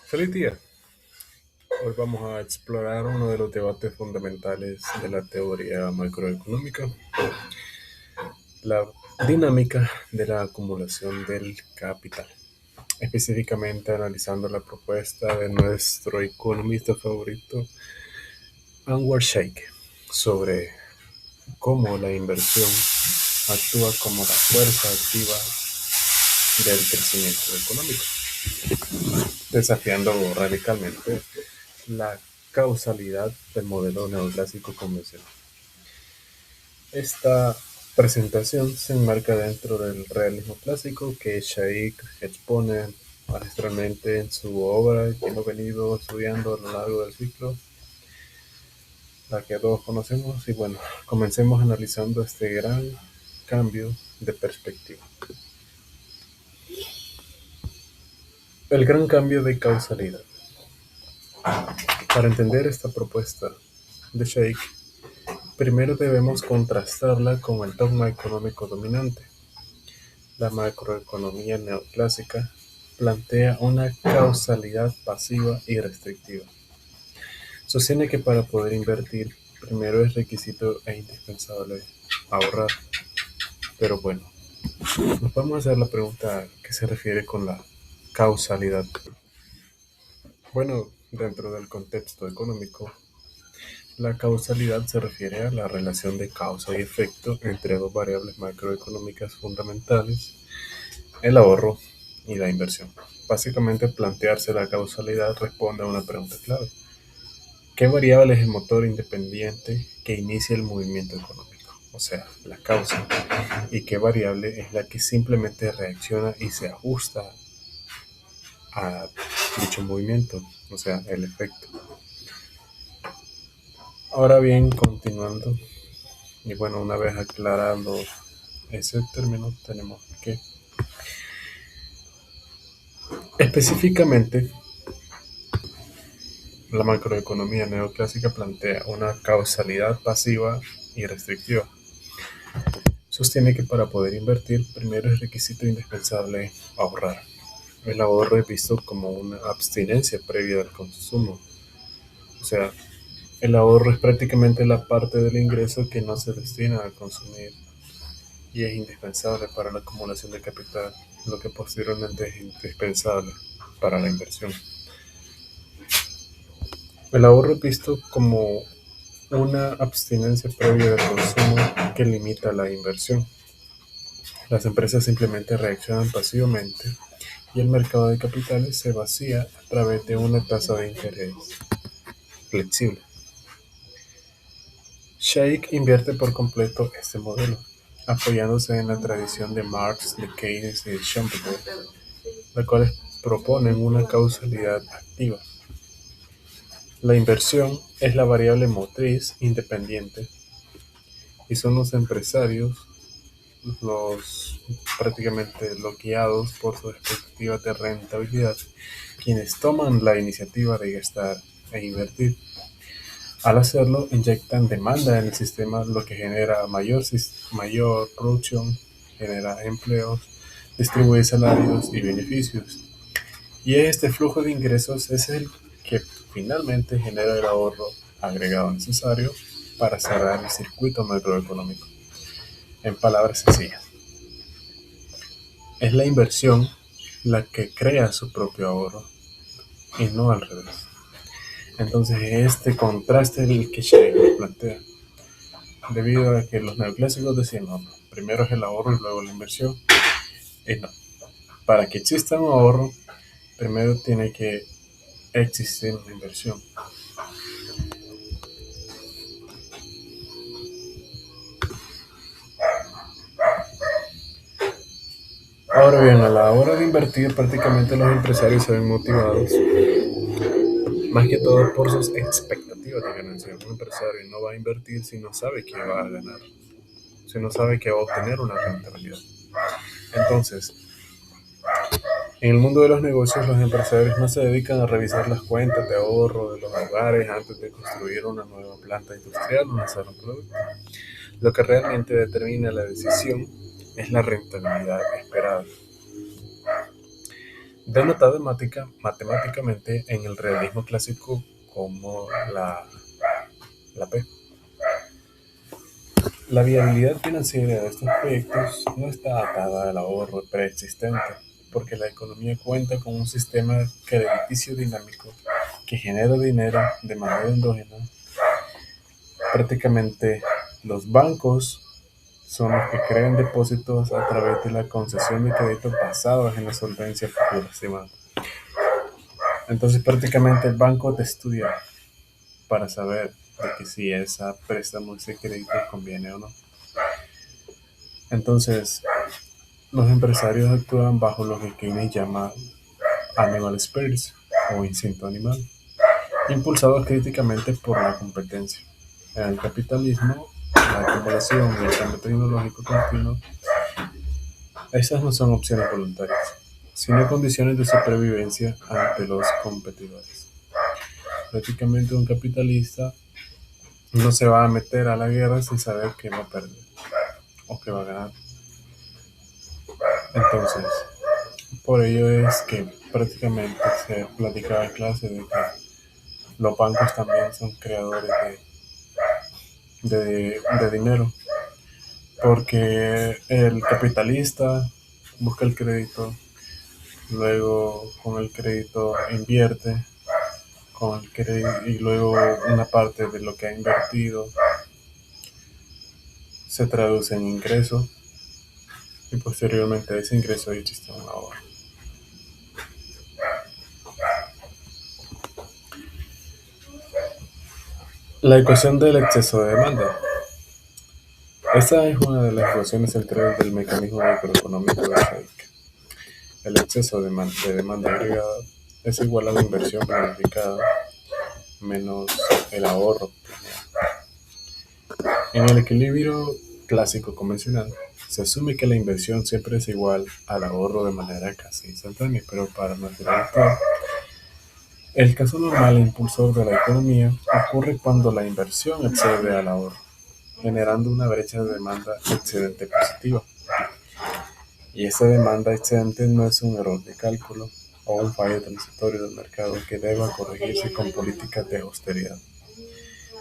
Feliz día. Hoy vamos a explorar uno de los debates fundamentales de la teoría macroeconómica, la dinámica de la acumulación del capital, específicamente analizando la propuesta de nuestro economista favorito, Anwar Sheikh, sobre cómo la inversión actúa como la fuerza activa del crecimiento económico, desafiando radicalmente la causalidad del modelo neoclásico convencional. Esta presentación se enmarca dentro del realismo clásico que Sheikh expone magistralmente en su obra que hemos venido estudiando a lo largo del ciclo, la que todos conocemos. Y bueno, comencemos analizando este gran cambio de perspectiva. El gran cambio de causalidad. Para entender esta propuesta de Sheikh, primero debemos contrastarla con el dogma económico dominante. La macroeconomía neoclásica plantea una causalidad pasiva y restrictiva. Sostiene que para poder invertir, primero es requisito e indispensable ahorrar. Pero bueno, nos podemos hacer la pregunta: ¿qué se refiere con la causalidad? Bueno, dentro del contexto económico, la causalidad se refiere a la relación de causa y efecto entre dos variables macroeconómicas fundamentales: el ahorro y la inversión. Básicamente, plantearse la causalidad responde a una pregunta clave: ¿qué variable es el motor independiente que inicia el movimiento económico? O sea, la causa. ¿Y qué variable es la que simplemente reacciona y se ajusta a dicho movimiento? O sea, el efecto. Ahora bien, continuando, y bueno, una vez aclarando ese término, tenemos que específicamente la macroeconomía neoclásica plantea una causalidad pasiva y restrictiva. Sostiene que para poder invertir, primero es requisito indispensable ahorrar. El ahorro es visto como una abstinencia previa al consumo. O sea, el ahorro es prácticamente la parte del ingreso que no se destina a consumir y es indispensable para la acumulación de capital, lo que posteriormente es indispensable para la inversión. El ahorro es visto como una abstinencia previa del consumo que limita la inversión. Las empresas simplemente reaccionan pasivamente y el mercado de capitales se vacía a través de una tasa de interés flexible. Sheikh invierte por completo este modelo, apoyándose en la tradición de Marx, de Keynes y de Schumpeter, las cuales proponen una causalidad activa. La inversión es la variable motriz independiente y son los empresarios los prácticamente los guiados por sus expectativas de rentabilidad, quienes toman la iniciativa de gastar e invertir. Al hacerlo, inyectan demanda en el sistema, lo que genera mayor producción, genera empleos, distribuye salarios y beneficios. Y este flujo de ingresos es el que finalmente genera el ahorro agregado necesario para cerrar el circuito macroeconómico. En palabras sencillas, es la inversión la que crea su propio ahorro y no al revés. Entonces, este contraste es el que Sheikh plantea, debido a que los neoclásicos decían: no, primero es el ahorro y luego la inversión. Y no, para que exista un ahorro, primero tiene que existir una inversión. Ahora bien, a la hora de invertir, prácticamente los empresarios se ven motivados más que todo por sus expectativas de ganancia. Un empresario no va a invertir si no sabe que va a ganar, si no sabe que va a obtener una rentabilidad. Entonces, en el mundo de los negocios, los empresarios no se dedican a revisar las cuentas de ahorro de los hogares antes de construir una nueva planta industrial o lanzar un producto. Lo que realmente determina la decisión es la rentabilidad esperada. denotada matemáticamente en el realismo clásico como la P. La viabilidad financiera de estos proyectos no está atada al ahorro preexistente, porque la economía cuenta con un sistema crediticio dinámico que genera dinero de manera endógena. Prácticamente los bancos son los que crean depósitos a través de la concesión de créditos basados en la solvencia futura, estimado. Entonces prácticamente el banco te estudia para saber de que si esa préstamo, ese crédito conviene o no. Entonces los empresarios actúan bajo lo que Keynes llama animal spirits o instinto animal, impulsados críticamente por la competencia. En el capitalismo, la acumulación y el cambio tecnológico continuo, esas no son opciones voluntarias, sino condiciones de supervivencia ante los competidores. Prácticamente un capitalista no se va a meter a la guerra sin saber que va a perder o que va a ganar. Entonces, por ello es que prácticamente se platicaba en clase de que los bancos también son creadores de dinero, porque el capitalista busca el crédito, luego con el crédito invierte, con el crédito, y luego una parte de lo que ha invertido se traduce en ingreso y posteriormente a ese ingreso existe un ahorro. La ecuación del exceso de demanda. Esta es una de las ecuaciones centrales del mecanismo macroeconómico de Hayek. El exceso de demanda agregada es igual a la inversión planificada menos el ahorro planeado. En el equilibrio clásico convencional, se asume que la inversión siempre es igual al ahorro de manera casi instantánea, pero para nuestro autor, el caso normal e impulsor de la economía ocurre cuando la inversión excede al ahorro, generando una brecha de demanda excedente positiva. Y esa demanda excedente no es un error de cálculo o un fallo transitorio del mercado que deba corregirse con políticas de austeridad.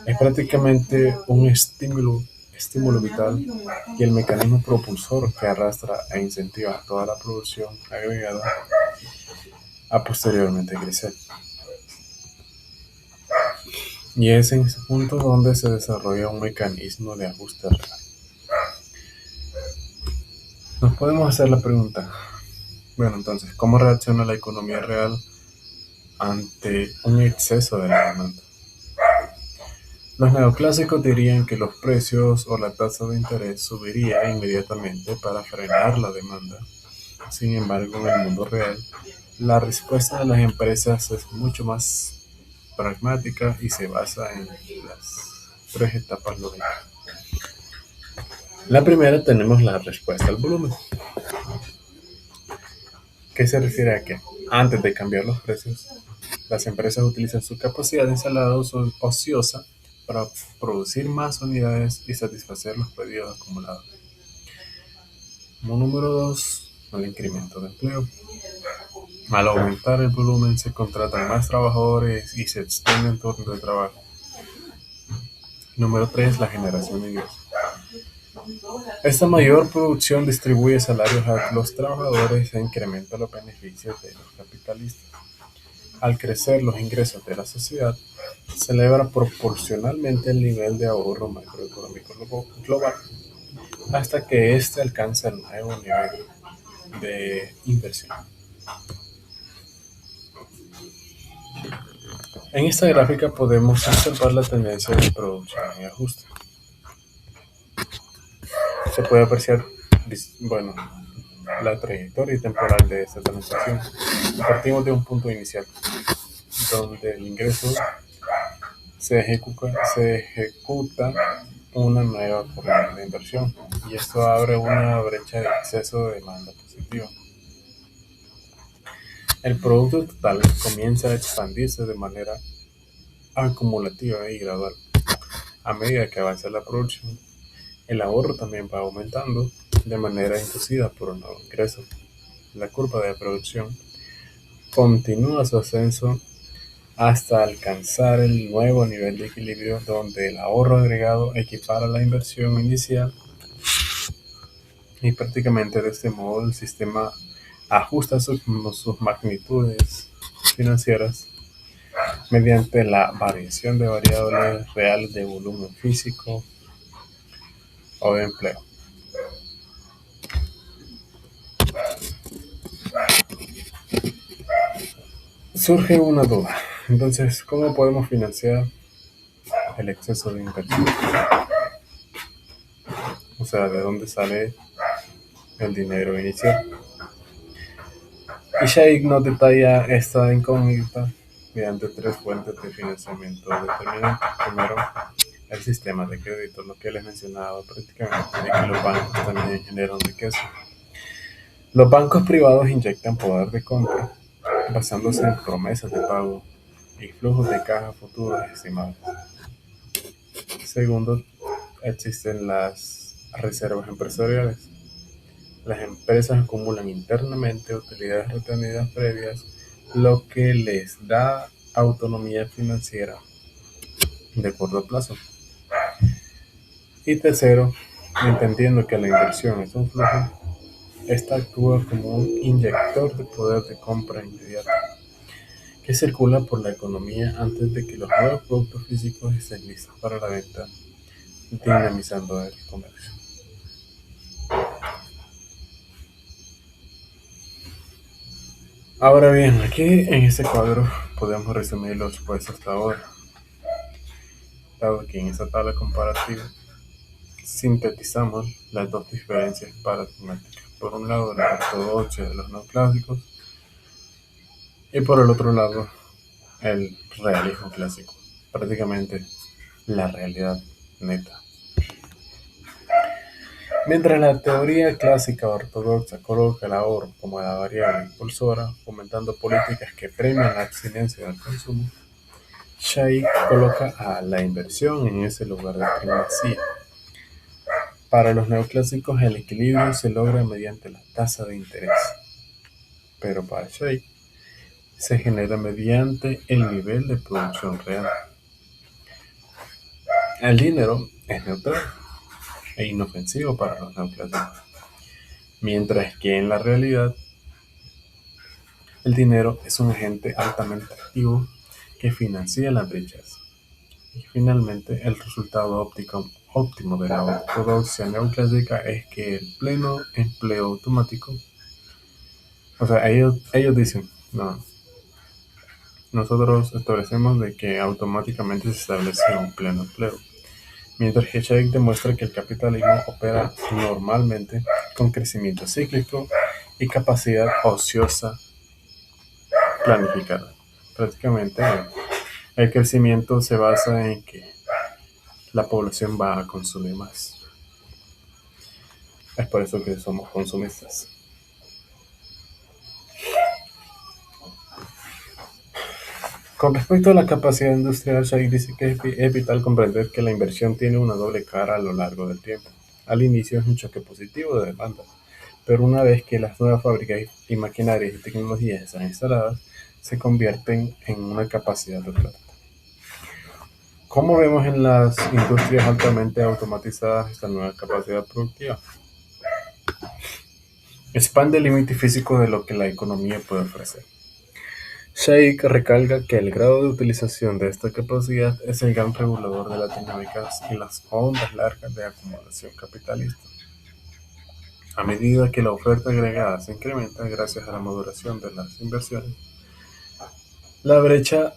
Es prácticamente un estímulo vital y el mecanismo propulsor que arrastra e incentiva toda la producción agregada a posteriormente crecer. Y es en ese punto donde se desarrolla un mecanismo de ajuste real. Nos podemos hacer la pregunta, bueno, entonces, ¿cómo reacciona la economía real ante un exceso de la demanda? Los neoclásicos dirían que los precios o la tasa de interés subiría inmediatamente para frenar la demanda. Sin embargo, en el mundo real, la respuesta de las empresas es mucho más pragmática y se basa en las tres etapas lógicas. La primera tenemos la respuesta al volumen. ¿Qué se refiere a que antes de cambiar los precios, las empresas utilizan su capacidad instalada ociosa para producir más unidades y satisfacer los pedidos acumulados? Como número 2, el incremento de empleo. Al aumentar el volumen se contratan más trabajadores y se extiende el turno de trabajo. Número 3, la generación de ingresos. Esta mayor producción distribuye salarios a los trabajadores e incrementa los beneficios de los capitalistas. Al crecer los ingresos de la sociedad, se eleva proporcionalmente el nivel de ahorro macroeconómico global hasta que éste alcanza el nuevo nivel de inversión. En esta gráfica podemos observar la tendencia de producción y ajuste. Se puede apreciar, bueno, la trayectoria temporal de esta transacción. Partimos de un punto inicial, donde el ingreso se ejecuta una nueva corriente de inversión, y esto abre una brecha de exceso de demanda positiva. El producto total comienza a expandirse de manera acumulativa y gradual. A medida que avanza la producción, el ahorro también va aumentando de manera inducida por un nuevo ingreso. La curva de producción continúa su ascenso hasta alcanzar el nuevo nivel de equilibrio donde el ahorro agregado equipara la inversión inicial y prácticamente de este modo el sistema ajusta sus magnitudes financieras mediante la variación de variables reales de volumen físico o de empleo. Surge una duda. Entonces, ¿cómo podemos financiar el exceso de inversión? O sea, ¿de dónde sale el dinero inicial? Y Sheikh nos detalla esta incógnita mediante tres fuentes de financiamiento determinantes. Primero, el sistema de crédito, lo que les mencionaba prácticamente, de que los bancos también generan riqueza. Los bancos privados inyectan poder de compra basándose en promesas de pago y flujos de caja futuros estimables. Segundo, existen las reservas empresariales. Las empresas acumulan internamente utilidades retenidas previas, lo que les da autonomía financiera de corto plazo. Y tercero, entendiendo que la inversión es un flujo, esta actúa como un inyector de poder de compra inmediato que circula por la economía antes de que los nuevos productos físicos estén listos para la venta, dinamizando el comercio. Ahora bien, aquí en este cuadro podemos resumir los supuestos hasta ahora, dado que en esta tabla comparativa sintetizamos las dos diferencias paradigmáticas. Por un lado, la ortodoxia de los neoclásicos y por el otro lado, el realismo clásico, prácticamente la realidad neta. Mientras la teoría clásica ortodoxa coloca el ahorro como la variable impulsora, fomentando políticas que premian la abstinencia del consumo, Sheikh coloca a la inversión en ese lugar de primacía. Para los neoclásicos el equilibrio se logra mediante la tasa de interés, pero para Sheikh se genera mediante el nivel de producción real. El dinero es neutral e inofensivo para los neoclásicos, mientras que en la realidad el dinero es un agente altamente activo que financia las brechas. Y finalmente, el resultado óptimo de la ortodoxia neoclásica es que el pleno empleo automático, o sea, ellos dicen, no, nosotros establecemos de que automáticamente se establece un pleno empleo, mientras que Sheikh demuestra que el capitalismo opera normalmente con crecimiento cíclico y capacidad ociosa planificada. Prácticamente el crecimiento se basa en que la población va a consumir más. Es por eso que somos consumistas. Con respecto a la capacidad industrial, Sheikh dice que es vital comprender que la inversión tiene una doble cara a lo largo del tiempo. Al inicio es un choque positivo de demanda, pero una vez que las nuevas fábricas y maquinarias y tecnologías están instaladas, se convierten en una capacidad de oferta. ¿Cómo vemos en las industrias altamente automatizadas esta nueva capacidad productiva? Expande el límite físico de lo que la economía puede ofrecer. Sheikh recalca que el grado de utilización de esta capacidad es el gran regulador de las dinámicas y las ondas largas de acumulación capitalista. A medida que la oferta agregada se incrementa gracias a la maduración de las inversiones, la brecha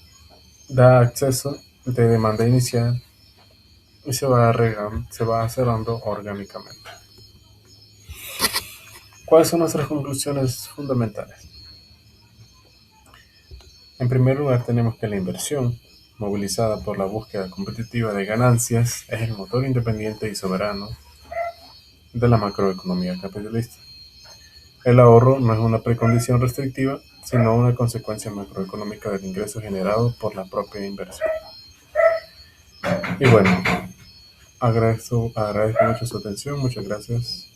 da acceso de demanda inicial y se va cerrando orgánicamente. ¿Cuáles son nuestras conclusiones fundamentales? En primer lugar, tenemos que la inversión, movilizada por la búsqueda competitiva de ganancias, es el motor independiente y soberano de la macroeconomía capitalista. El ahorro no es una precondición restrictiva, sino una consecuencia macroeconómica del ingreso generado por la propia inversión. Y bueno, agradezco mucho su atención, muchas gracias.